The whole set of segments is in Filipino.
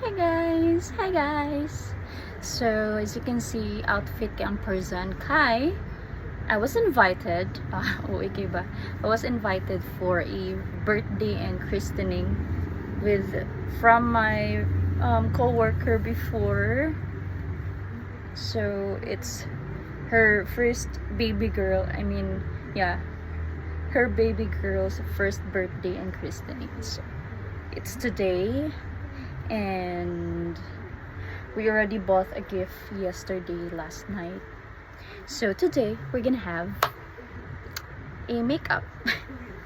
Hi guys. So as you can see, outfit kay ang person kay I was invited. Okay ba? I was invited for a birthday and christening with from my co-worker before. So it's her first baby girl. Her baby girl's first birthday and christening. So it's today. And we already bought a gift last night. So today we're gonna have a makeup.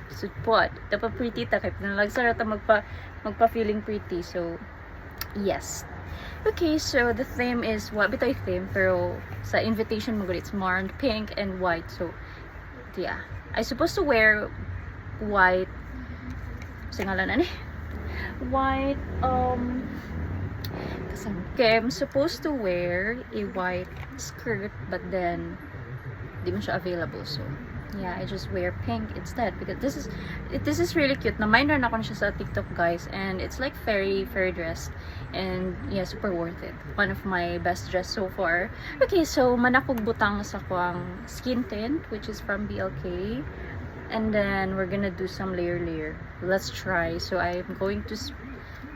So what? Dapat pretty ta kay pinalagsara ta magpa feeling pretty. So yes. Okay, so the theme is what bitoy theme pero sa invitation mo it's more on pink and white. So yeah, I supposed to wear white. Singalan na ni. White okay, I'm supposed to wear a white skirt but then di mo siya available, so yeah, I just wear pink instead because this is really cute. Na minor na ako na siya sa TikTok guys, and it's like very dressed and yeah, super worth it. One of my best dress so far. Okay, so manakog butang sa kuang skin tint which is from BLK. And then we're gonna do some layer. Let's try. So I'm going to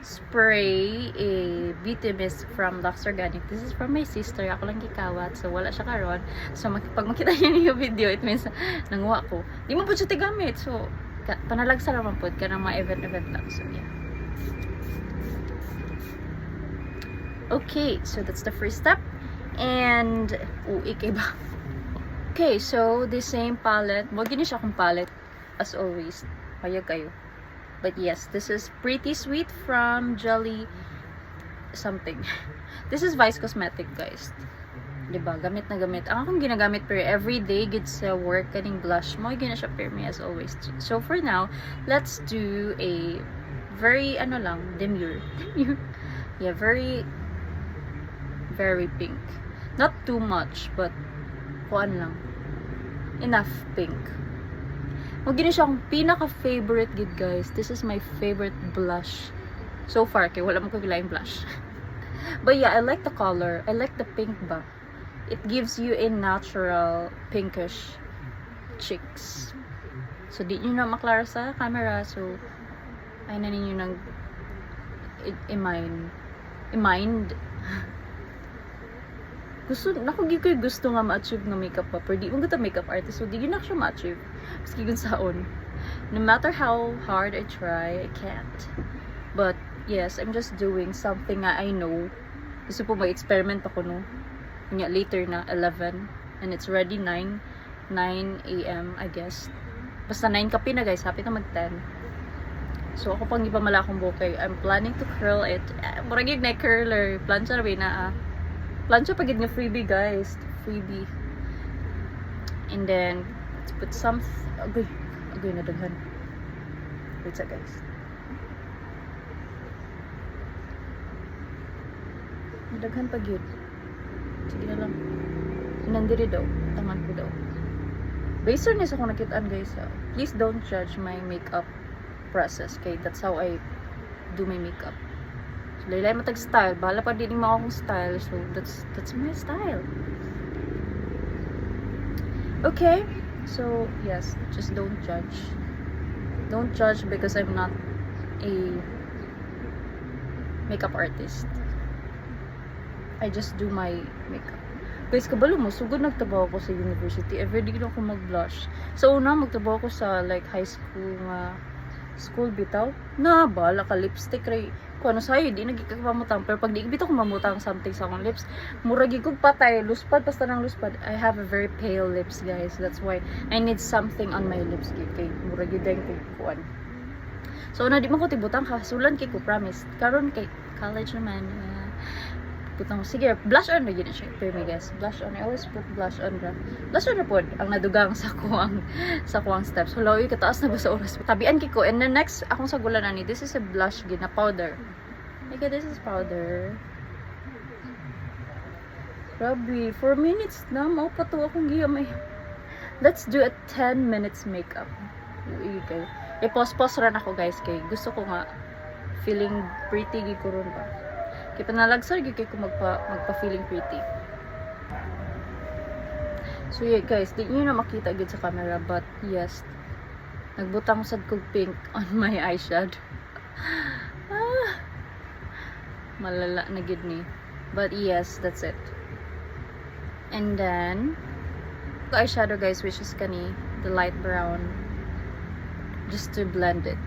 spray a beauty mist from Lux Organic. This is from my sister. Ako lang gikawat. So wala siya karon. So pag makita niyo yung video, it means nanguha ko. Di mo po siya tigamit. So panalagsa naman po ka ng mga event lang. So yeah. Okay, so that's the first step. And ikay ba? Okay, so the same palette. Wag niyo siya akong palette as always. Payag kayo. But yes, this is Pretty Sweet from Jelly something. This is Vice Cosmetic, guys. Diba? Gamit na gamit. Ang akong ginagamit per everyday gid sa work kaning blush mo. Gina siya per me as always. So for now, let's do a very demure. Yeah, very pink. Not too much, but kuan lang. Enough pink. Magiging siya akong pinaka-favorite gid guys. This is my favorite blush so far. Kaya wala mo kagilaing blush. But yeah, I like the color. I like the pink ba. It gives you a natural pinkish cheeks. So di nyo na maklara sa camera. So ay na ninyo nang i-mind. Gusto nga ma-achieve ng makeup pa, pero di mo gata makeup artist, so di yun na siya ma-achieve. Maski gun saon. No matter how hard I try, I can't. But yes, I'm just doing something nga I know. Gusto po mag-experiment ako, no? Kanya later na 11, and it's already 9 a.m. I guess. Basta 9 kape na guys, happy na mag-10. So ako pang iba mala akong bukay. I'm planning to curl it. Murag yung neck curler. Plancha rin na Plancha pagid nga freebie guys. Freebie. And then let's put some agoy na daghan. Wait sa guys. Nadaghan pag yun. Sige na lang. Nandiri daw. Tangan ko daw. Based on this ako nakitaan guys. Please don't judge my makeup process. Okay? That's how I do my makeup. Laylay matag style, bahala pa din mo akong style, so that's my style. Okay, so yes, just don't judge because I'm not a makeup artist. I just do my makeup. Guys, kabalo mo, sugod nagtrabaho ko sa university, everyday ko ako mag-blush. So una magtrabaho ko sa like high school bitaw na bala ka lipstick ray kung ano sa'yo, di nagkakapamutang. Pero pag di bitaw ko mamutang something sa akong lips, muragi ko patay, luspad, basta ng luspad. I have a very pale lips guys, that's why I need something on my lips kay muragi din ko kuan. So na di man ko tibutang hasulan kay ko, promise. Karon kay college naman, butang sige, blush on na yun siya. Pero me guys, blush on. I always put blush on ra. Blush on na po ang nadugang sa kuang steps. Hello, kataas na ba sa oras? Tabian kiko. And then next, akong sagulan ani, this is a blush gina powder. Okay, this is powder. Grabe, 4 minutes na. Mao pa to akong giyamay. Let's do a 10 minutes makeup. Okay. I-pause ra na ako guys kay gusto ko nga feeling pretty gi ko ron ba. Kaya panalagsar, gyud kay ko magpa-feeling pretty. So yeah guys, di nyo na makita gyud sa camera, but yes, nagbutang sad kog pink on my eyeshadow. Malala na gid ni. But yes, that's it. And then eyeshadow guys, which is kani the light brown, just to blend it.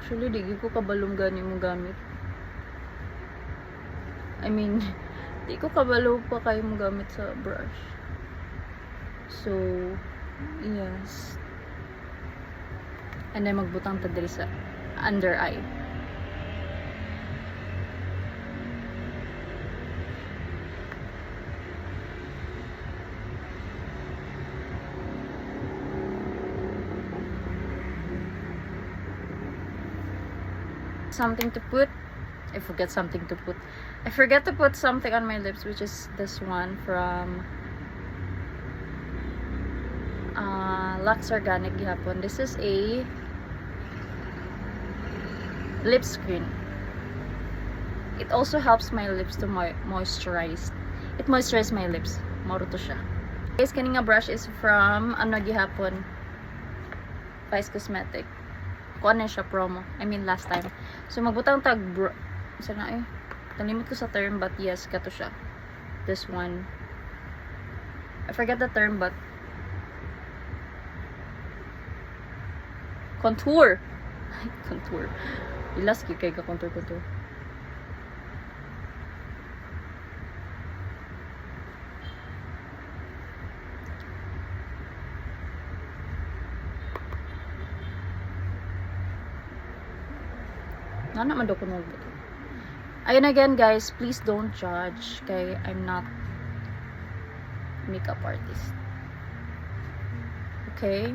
Actually, di ko kabalong gani mo gamit. I mean, di ko kabalo pa kayo mo gamit sa brush. So, yes. And then magbutang ta diri sa under eye. Something to put. I forget something to put. I forget to put something on my lips, which is this one from Lux Organic gihapon. This is a lip screen. It also helps my lips to moisturize. It moisturizes my lips. Moro to siya. Guys, kani nga brush is from ano gihapon, Vice Cosmetic. Kuha na siya promo. I mean last time. So magbutang tag isa na eh. Nalimot ko sa term, but yes, kato siya. This one. I forget the term, but contour. Contour. Ilas kay ka contour. Nga naman daw ko nagbuto. Ayun again guys, please don't judge. Kay I'm not makeup artist. Okay?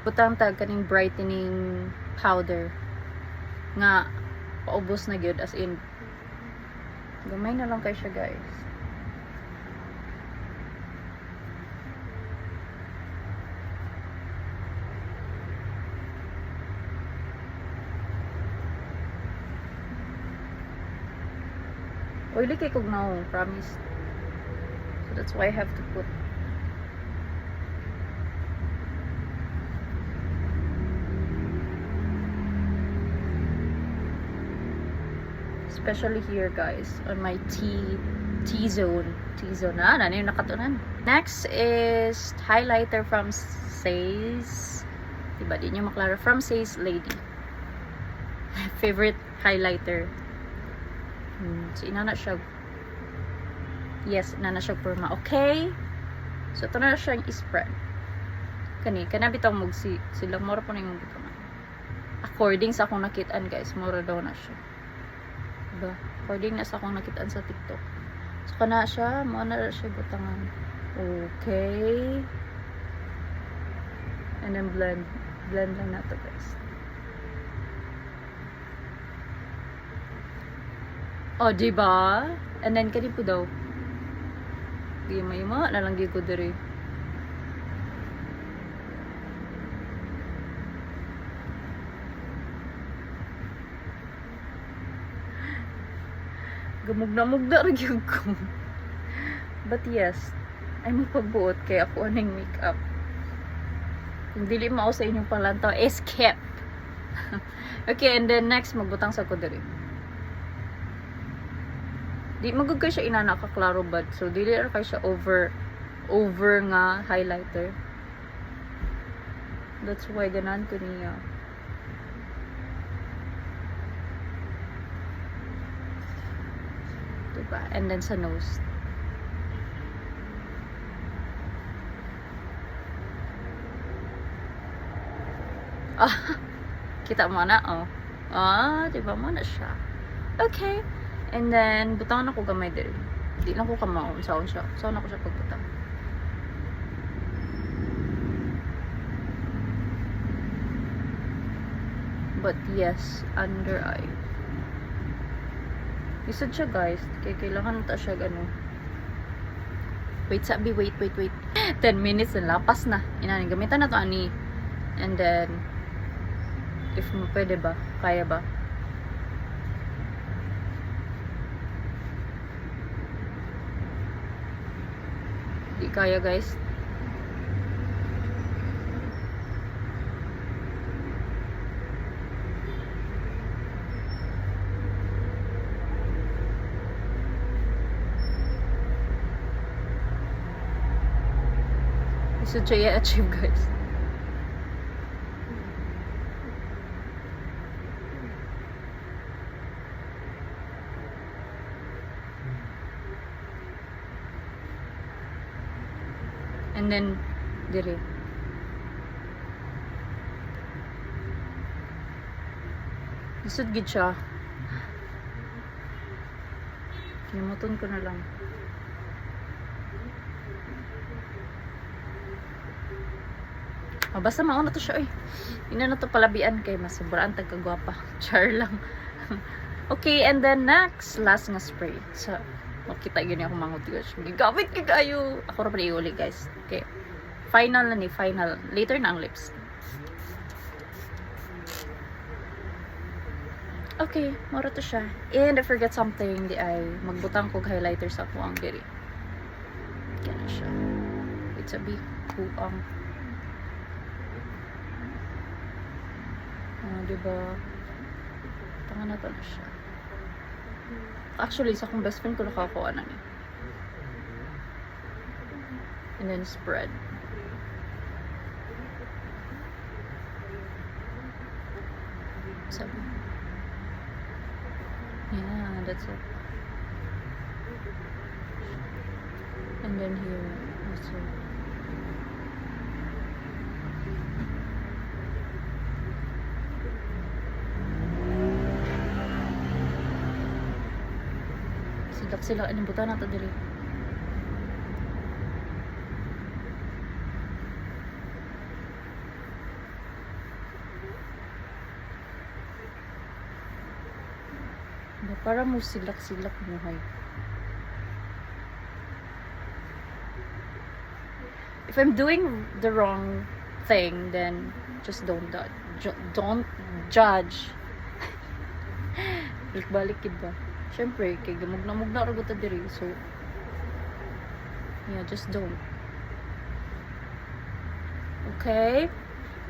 Butang tag kaning brightening powder nga paubos na gyud, as in gamay na lang kay siya guys. Oily kay kog now, promise. So that's why I have to put. Especially here guys, on my T-zone. Ano yung nakatunan. Next is highlighter from Says. Diba, di nyo maklara. From Says Lady. Favorite highlighter. So, inana siya. Yes, inana siya porma. Okay? So, ito na siya yung spread. Kana bitaw mong silang mora po na yung bitaw. According sa akong nakitaan guys, mora daw na siya. Diba? According na sa akong nakitaan sa TikTok. So, kana siya, mo na siya butangan. Okay. And then blend lang na to guys. Oh, diba? And then kani po daw. Gima na lang gyud ko diri. Gamugna ra gyud ko. But yes, ay magpagbuot kay ako aning makeup. Kung dili mao sa inyong palantaw, skip. Okay, and then next magbutang sa ko diri. Di magugay siya inana ka klaro bad. So dili ra kay siya over nga highlighter. That's why ganan ko niya. Diba? And then sa nose. Kita mo na, oh. Diba mo na siya. Okay. And then, butangan ako gamay diri. Di lang ko kamaon. Saan siya? Saan ako siya pagbutang? But yes, under eye. Isod siya guys. Kaya kailangan ta siya ano. Wait, sabi, wait. 10 minutes na lapas na. Inani, gamitan na to ani. And then, if mo pwede ba? Kaya ba? Di kaya guys. So, siya i-achieve guys. And then, dire. Isod gid siya. Kinimuton ko na lang. Basta mauna to siya, oy. Ina na to palabian kay mas sobrang tagkagwapa. Char lang. Okay, and then next, last nga spray. So, makita yun ako mga utigas. Gigamit ka kayo. Ako rin pala iuli, guys. Okay. Final na ni, final. Later na ang lips. Okay, mara to siya. And I forgot something, di ay magbutang kog highlighter sa ako ang diri. Kaya na siya. It's a big kuang. Diba? Tanga na to na siya. Actually, sa akong best friend ko nakakuha na niya. And then spread. Sabi. Yeah, that's it. And then here also. Sila anong buta na ito dili. Para mo silak-silak mo hay. If I'm doing the wrong thing, then just don't judge. Balik kid ba? Siyempre, kay gamugna-mugna ra ta diri. So, yeah, just don't. Okay?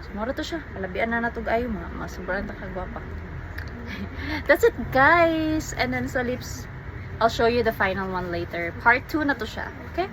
So, mara to siya. Alabian na natog ayo, mga sobrang takagwapa. That's it, guys. And then sa lips, I'll show you the final one later. Part 2 na to siya. Okay?